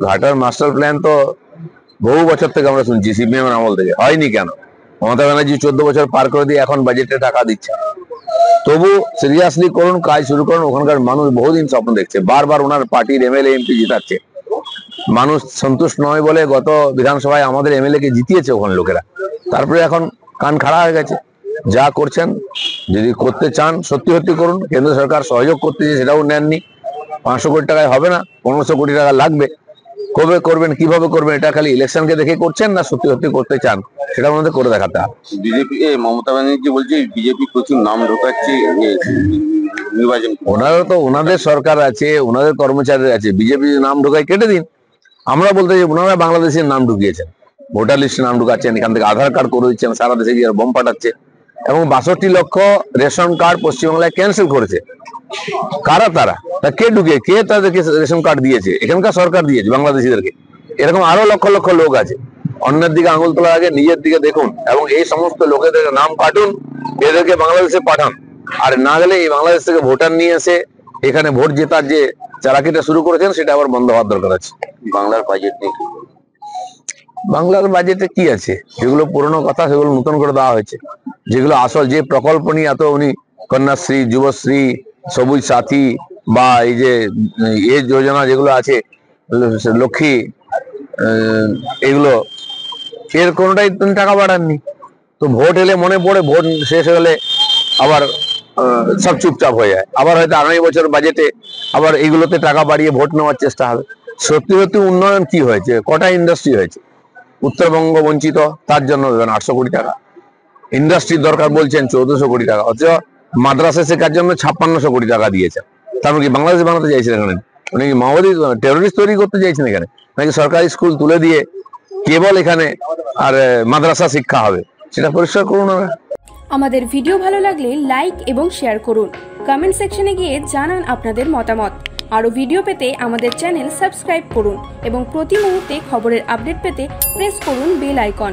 ঘাটার master plan তো বহু বছর থেকে আমরা শুনছি, সিপিএম এর আমল থেকে। হয়নি কেন? মমতা ব্যানার্জি 14 বছর পার করে দিয়ে এখন বাজেটে টাকা দিচ্ছে। তবু সিরিয়াসলি করুন, কাজ শুরু করুন। ওখানকার মানুষ বহুদিন স্বপ্ন দেখছে, বারবার ওনার পার্টির এমএলএ এমপি জিতাচ্ছে। মানুষ সন্তুষ্ট নয় বলে গত বিধানসভায় আমাদের এমএলএ কে জিতিয়েছে ওখানে লোকেরা। তারপরে এখন কান খাড়া হয়ে গেছে। যা করছেন, যদি করতে চান সত্যি সত্যি করুন। কেন্দ্র সরকার সহযোগ করতেছে, সেটাও নেননি। 500 কোটি টাকায় হবে না, 1500 কোটি টাকা লাগবে। কবে করবেন, কিভাবে করবেন, এটা খালি ইলেকশনকে দেখে করছেন না সত্যি সত্যি করতে চান, সেটা আমাদের করে দেখাতে হবে। বিজেপি মমতা ব্যানার্জি বলছে বিজেপি প্রচুর নাম ঢোকাচ্ছে নির্বাচন। ওনারও তো ওনাদের সরকার আছে, ওনাদের কর্মচারী আছে। বিজেপি নাম ঢোকায় কেটে দিন। আমরা বলতে চাই ওনারা বাংলাদেশের নাম ঢুকিয়েছেন, ভোটার লিস্টে নাম ঢুকাচ্ছেন, এখান থেকে আধার কার্ড করে দিচ্ছেন, সারা দেশে গিয়ে বোম পাঠাচ্ছে। এবং 62 লক্ষ রেশন কার্ড পশ্চিমবাংলায় ক্যান্সেল করেছে। কারা তারা? তা কে ঢুকে, কে তাদেরকে রেশন কার্ড দিয়েছে? এখানকার সরকার দিয়েছে বাংলাদেশিদেরকে। এরকম আরো লক্ষ লক্ষ লোক আছে। অন্যের দিকে আঙুল তোলার আগে নিজের দিকে দেখুন, এবং এই সমস্ত লোকেদের নাম কাটুন, এদেরকে বাংলাদেশে পাঠান। আর না গেলে এই বাংলাদেশ থেকে ভোটার নিয়ে এসে এখানে ভোট জেতার যে চালাকিটা শুরু করেছেন, সেটা আবার বন্ধ হওয়ার দরকার আছে। বাংলার বাজেট নিয়ে বাংলার বাজেটে কি আছে? যেগুলো পুরনো কথা সেগুলো নতুন করে দেওয়া হয়েছে। যেগুলো আসল যে প্রকল্প নিয়ে এত উনি কন্যাশ্রী, যুবশ্রী, সবুজ সাথী বা এই যে এই যোজনা যেগুলো আছে, লক্ষ্মী, এগুলো এর কোনোটাই তুমি টাকা বাড়াননি। তো ভোট এলে মনে পড়ে, ভোট শেষ হলে আবার সব চুপচাপ হয়ে যায়। আবার হয়তো আগামী বছর বাজেটে আবার এইগুলোতে টাকা বাড়িয়ে ভোট নেওয়ার চেষ্টা হবে। সত্যি সত্যি উন্নয়ন কি হয়েছে? কটা ইন্ডাস্ট্রি হয়েছে? উত্তরবঙ্গ বঞ্চিত, তার জন্য দেবেন 800 কোটি টাকা। ইন্ডাস্ট্রির দরকার বলছেন 1400 কোটি টাকা, অথচ মাদ্রাসা শেখার জন্য 5600 কোটি টাকা দিয়েছেন। তারপর কি বাংলাদেশ বানাতে চাইছেন এখানে? উনি কি মাওবাদী টেরোরিস্ট তৈরি করতে চাইছেন এখানে? নাকি সরকারি স্কুল তুলে দিয়ে কেবল এখানে আর মাদ্রাসা শিক্ষা হবে? সেটা পরিষ্কার করুন। আমাদের ভিডিও ভালো লাগলে লাইক এবং শেয়ার করুন। কমেন্ট সেকশনে গিয়ে জানান আপনাদের মতামত। আরও ভিডিও পেতে আমাদের চ্যানেল সাবস্ক্রাইব করুন এবং প্রতি মুহূর্তে খবরের আপডেট পেতে প্রেস করুন বেল আইকন।